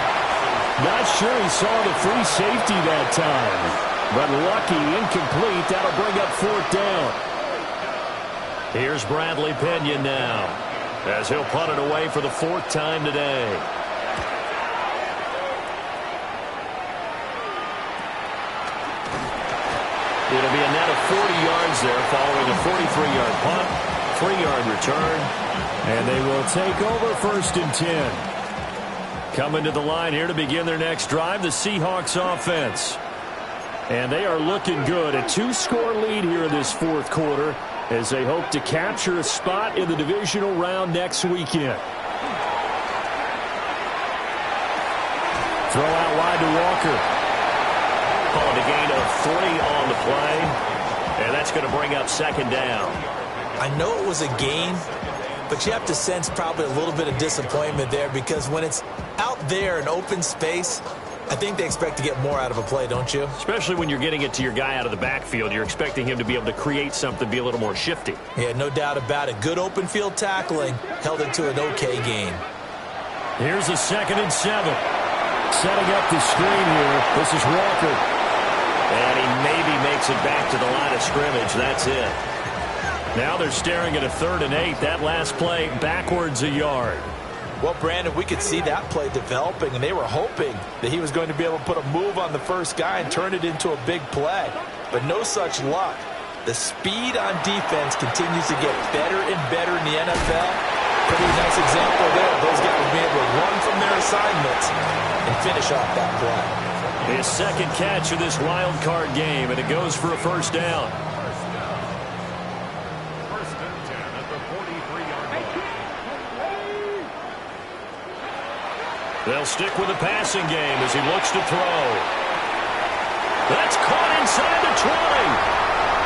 Not sure he saw the free safety that time. But lucky, incomplete. That'll bring up fourth down. Here's Bradley Pinion now, as he'll punt it away for the fourth time today. It'll be a net of 40 yards there following a 43-yard punt, 3-yard return, and they will take over first and 10. Coming to the line here to begin their next drive, the Seahawks offense. And they are looking good. A 2-score lead here in this fourth quarter as they hope to capture a spot in the divisional round next weekend. Throw out wide to Walker. Calling a gain of 3 on the play. And that's going to bring up second down. I know it was a gain, but you have to sense probably a little bit of disappointment there, because when it's out there in open space, I think they expect to get more out of a play, don't you? Especially when you're getting it to your guy out of the backfield. You're expecting him to be able to create something, be a little more shifty. Yeah, no doubt about it. Good open field tackling held it to an okay gain. Here's a 2nd and 7. Setting up the screen here. This is Walker. And he maybe makes it back to the line of scrimmage. That's it. Now they're staring at a 3rd and 8. That last play backwards a yard. Well, Brandon, we could see that play developing, and they were hoping that he was going to be able to put a move on the first guy and turn it into a big play. But no such luck. The speed on defense continues to get better and better in the NFL. Pretty nice example there. Those guys will be able to run from their assignments and finish off that play. His second catch of this wild card game, and it goes for a first down. First and 10 at the 43-yard line. They'll stick with the passing game as he looks to throw. That's caught inside the 20.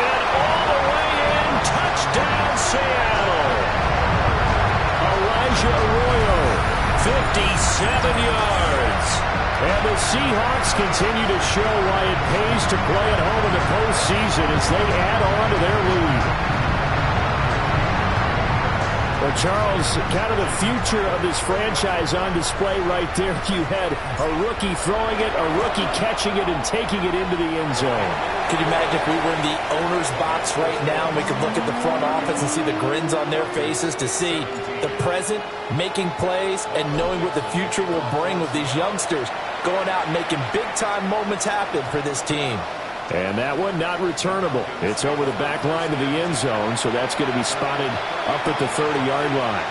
And all the way in, touchdown Seattle. Elijah Arroyo, 57 yards. And the Seahawks continue to show why it pays to play at home in the postseason as they add on to their lead. Well, Charles, kind of the future of this franchise on display right there. You had a rookie throwing it, a rookie catching it, and taking it into the end zone. Could you imagine if we were in the owner's box right now and we could look at the front office and see the grins on their faces, to see the present making plays and knowing what the future will bring with these youngsters going out and making big-time moments happen for this team. And that one not returnable. It's over the back line of the end zone, so that's going to be spotted up at the 30-yard line.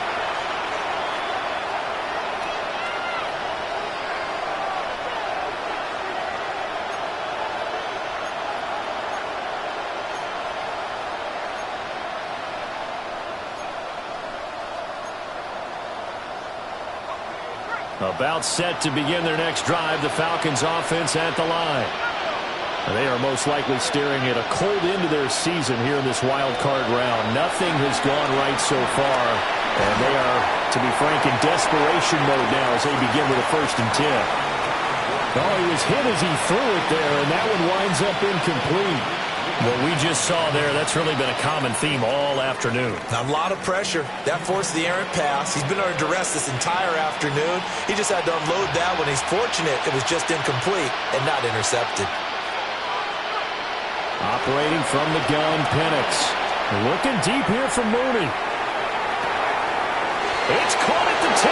About set to begin their next drive, the Falcons offense at the line. They are most likely staring at a cold end to their season here in this wild card round. Nothing has gone right so far, and they are, to be frank, in desperation mode now as they begin with a 1st and 10. Oh, he was hit as he threw it there, and that one winds up incomplete. What we just saw there, that's really been a common theme all afternoon. A lot of pressure. That forced the errant pass. He's been under duress this entire afternoon. He just had to unload that one. He's fortunate it was just incomplete and not intercepted. Operating from the gun, Penix. Looking deep here from Mooney. It's caught at the 10.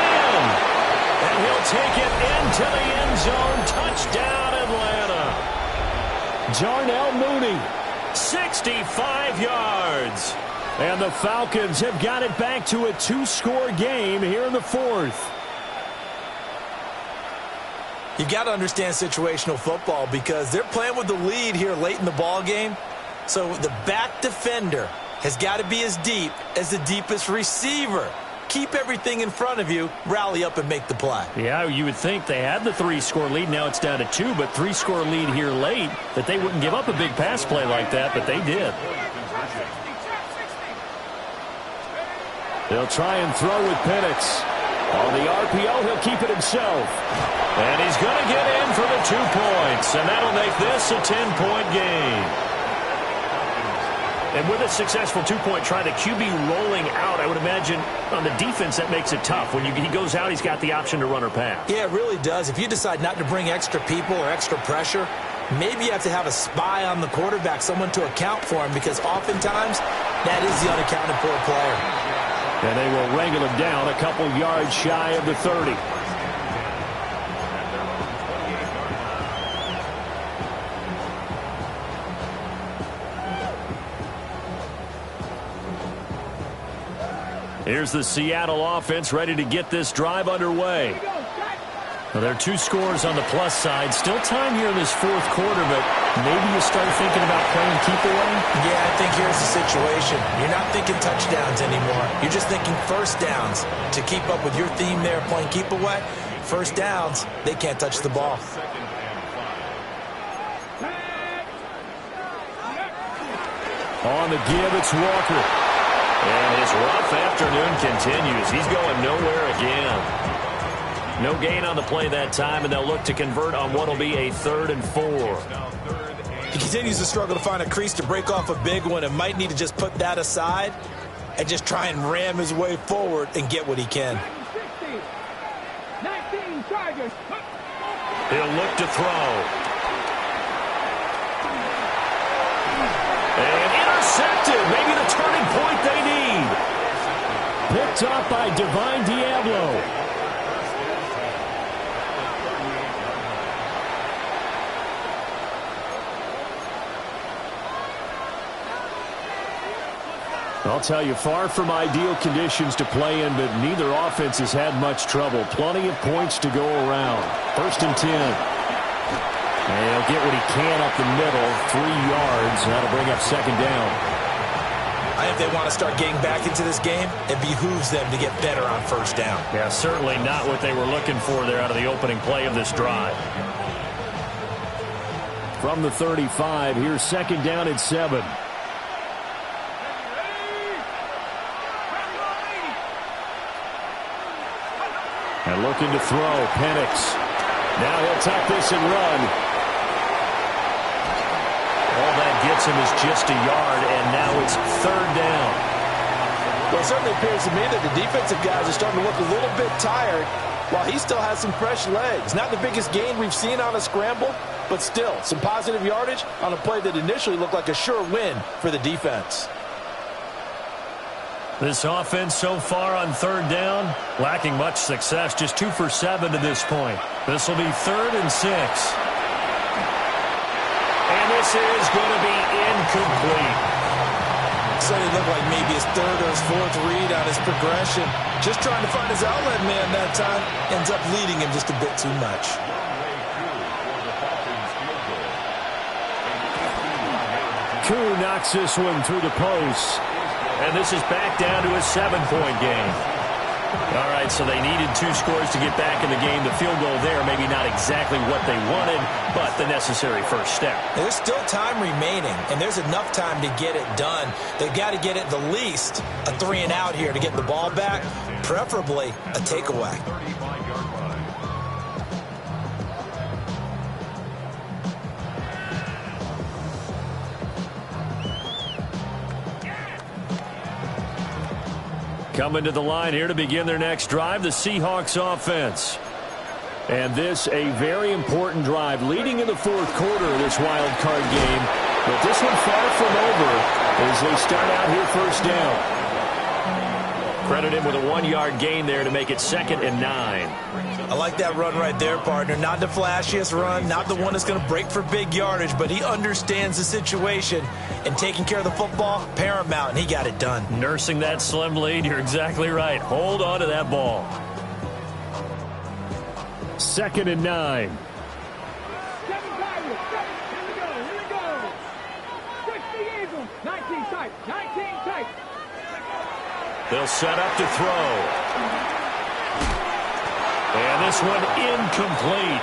And he'll take it into the end zone. Touchdown, Atlanta. Darnell Mooney, 65 yards. And the Falcons have got it back to a 2-score game here in the 4th. You got to understand situational football because they're playing with the lead here late in the ball game. So the back defender has got to be as deep as the deepest receiver. Keep everything in front of you, rally up and make the play. Yeah, you would think they had the 3-score lead. Now it's down to 2, but 3-score lead here late, that they wouldn't give up a big pass play like that, but they did. They'll try and throw with Penix. On the RPO, he'll keep it himself. And he's going to get in for the 2 points. And that'll make this a 10-point game. And with a successful 2-point try, the QB rolling out, I would imagine on the defense that makes it tough. When he goes out, he's got the option to run or pass. Yeah, it really does. If you decide not to bring extra people or extra pressure, maybe you have to have a spy on the quarterback, someone to account for him, because oftentimes that is the unaccounted for player. And they will wrangle him down a couple yards shy of the 30. Here's the Seattle offense ready to get this drive underway. Well, there are 2 scores on the plus side. Still time here in this fourth quarter, but maybe you start thinking about playing keep away? Yeah, I think here's the situation. You're not thinking touchdowns anymore. You're just thinking first downs. To keep up with your theme there, playing keep away, first downs, they can't touch the ball. On the give, it's Walker. And his rough afternoon continues. He's going nowhere again. No gain on the play that time, and they'll look to convert on what will be a 3rd and 4. He continues to struggle to find a crease to break off a big one, and might need to just put that aside and just try and ram his way forward and get what he can. 19 Chargers. He'll look to throw. And intercepted. Maybe the turning point they need. Picked up by Divine Diablo. I'll tell you, far from ideal conditions to play in, but neither offense has had much trouble. Plenty of points to go around. 1st and 10. And he'll get what he can up the middle, 3 yards. That'll bring up 2nd down. I think they want to start getting back into this game. It behooves them to get better on 1st down. Yeah, certainly not what they were looking for there out of the opening play of this drive. From the 35, here's 2nd down and 7. And looking to throw, Penix. Now he'll tuck this and run. All that gets him is just a yard, and now it's 3rd down. Well, it certainly appears to me that the defensive guys are starting to look a little bit tired while he still has some fresh legs. Not the biggest gain we've seen on a scramble, but still some positive yardage on a play that initially looked like a sure win for the defense. This offense so far on 3rd down, lacking much success, just 2 for 7 to this point. This will be 3rd and 6. And this is going to be incomplete. So it looked like maybe his 3rd or his 4th read on his progression. Just trying to find his outlet man that time. Ends up leading him just a bit too much. Koo knocks this one through the post. And this is back down to a 7-point game. All right, so they needed 2 scores to get back in the game. The field goal there, maybe not exactly what they wanted, but the necessary first step. There's still time remaining, and there's enough time to get it done. They've got to get it the least a 3 and out here to get the ball back, preferably a takeaway. Coming to the line here to begin their next drive, the Seahawks offense. And this a very important drive leading in the 4th quarter of this wild card game. But this one far from over as they start out here 1st down. Credit him with a 1-yard gain there to make it 2nd and 9. I like that run right there, partner. Not the flashiest run, not the one that's going to break for big yardage, but he understands the situation, and taking care of the football, paramount, and he got it done. Nursing that slim lead, you're exactly right. Hold on to that ball. 2nd and 9. 7 Tigers. Here we go. Here we go. 60 Eagles. 19 tight. 19 tight. They'll set up to throw. And this one incomplete.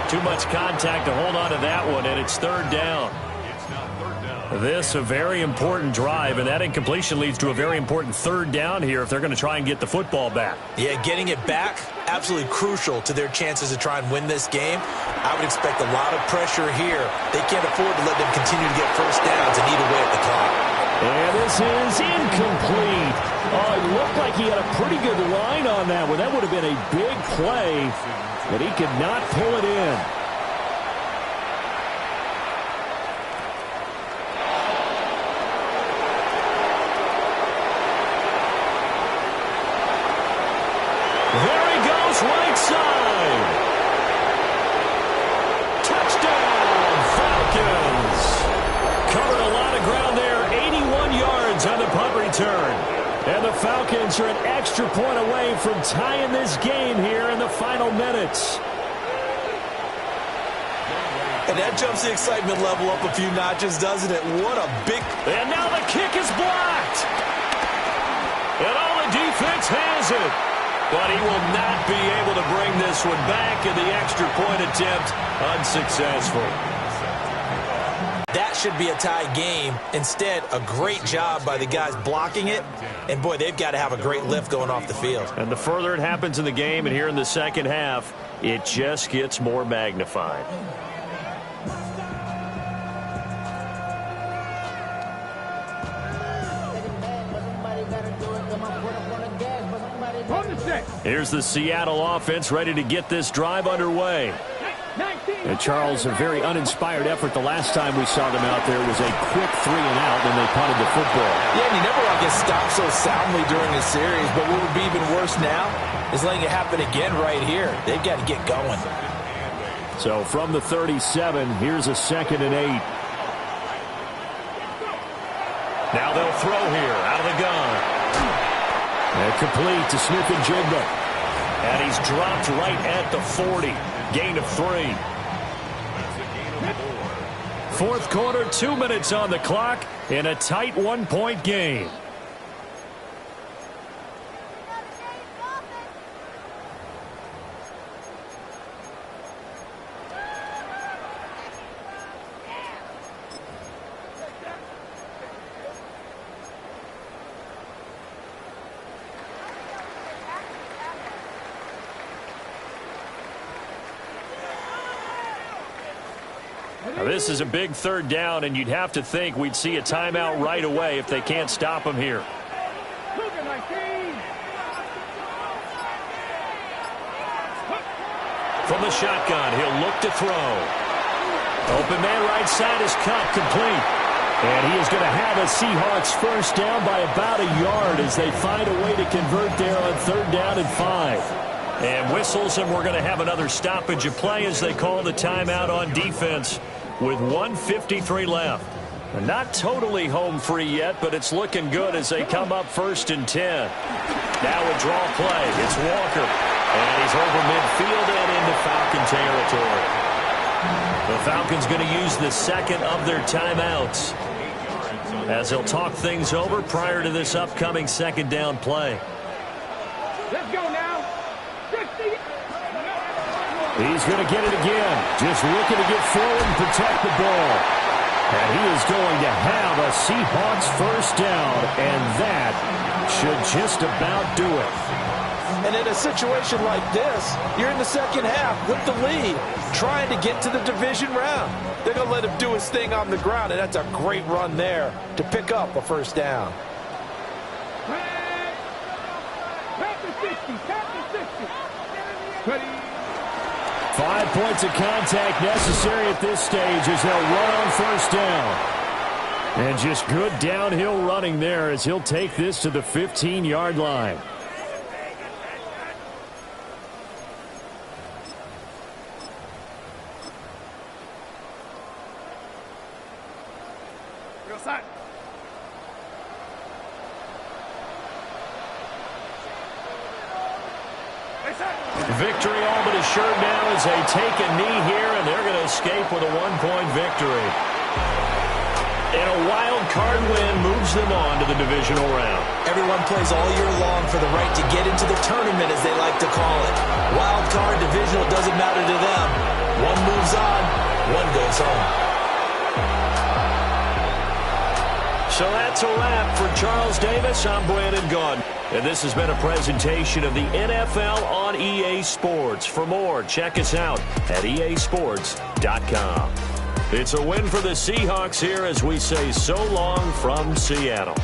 Too much contact to hold on to that one, and it's 3rd down. It's now 3rd down This a very important drive, and that incompletion leads to a very important third down here if they're going to try and get the football back. Yeah, getting it back, absolutely crucial to their chances to try and win this game. I would expect a lot of pressure here. They can't afford to let them continue to get first downs and eat away at the clock. And this is incomplete. Oh, it looked like he had a pretty good line on that one. That would have been a big play, but he could not pull it in. There he goes, right side. Touchdown, Falcons. Covered a lot of ground there, 81 yards on the punt return. And the Falcons are an extra point away from tying this game here in the final minutes. And that jumps the excitement level up a few notches, doesn't it? What a big... And now the kick is blocked. And all the defense has it. But he will not be able to bring this one back, and the extra point attempt unsuccessful. That should be a tie game. Instead, a great job by the guys blocking it. And, boy, they've got to have a great lift going off the field. And the further it happens in the game, and here in the second half, it just gets more magnified. Here's the Seattle offense ready to get this drive underway. And Charles, a very uninspired effort the last time we saw them out there was a quick 3 and out when they punted the football. Yeah, and you never want to get stopped so soundly during a series, but what would be even worse now is letting it happen again right here. They've got to get going. So from the 37, here's a 2nd and 8. Now they'll throw here out of the gun. And complete to Smith-Njigba. And he's dropped right at the 40. Gain of 3. Fourth quarter, 2 minutes on the clock in a tight 1-point game. Now this is a big third down, and you'd have to think we'd see a timeout right away if they can't stop him here. From the shotgun, he'll look to throw. Open man right side is cut, complete. And he is going to have a Seahawks first down by about a yard as they find a way to convert there on 3rd down and 5. And whistles, and we're going to have another stoppage of play as they call the timeout on defense with 1:53 left. And not totally home free yet, but it's looking good as they come up 1st and 10. Now a draw play. It's Walker. And he's over midfield and into Falcon territory. The Falcons going to use the second of their timeouts as they'll talk things over prior to this upcoming 2nd down play. Let's go now. He's going to get it again. Just looking to get forward and protect the ball. And he is going to have a Seahawks first down, and that should just about do it. And in a situation like this, you're in the second half with the lead, trying to get to the division round. They're going to let him do his thing on the ground, and that's a great run there to pick up a first down. Tap the 60. 5 points of contact necessary at this stage as they'll run on first down. And just good downhill running there as he'll take this to the 15-yard line. Victory all but assured now as they take a knee here, and they're going to escape with a 1-point victory. And a wild card win moves them on to the divisional round. Everyone plays all year long for the right to get into the tournament, as they like to call it. Wild card, divisional, doesn't matter to them. One moves on, one goes home. So that's a wrap for Charles Davis. I'm Brandon Gunn. And this has been a presentation of the NFL on EA Sports. For more, check us out at easports.com. It's a win for the Seahawks here as we say so long from Seattle.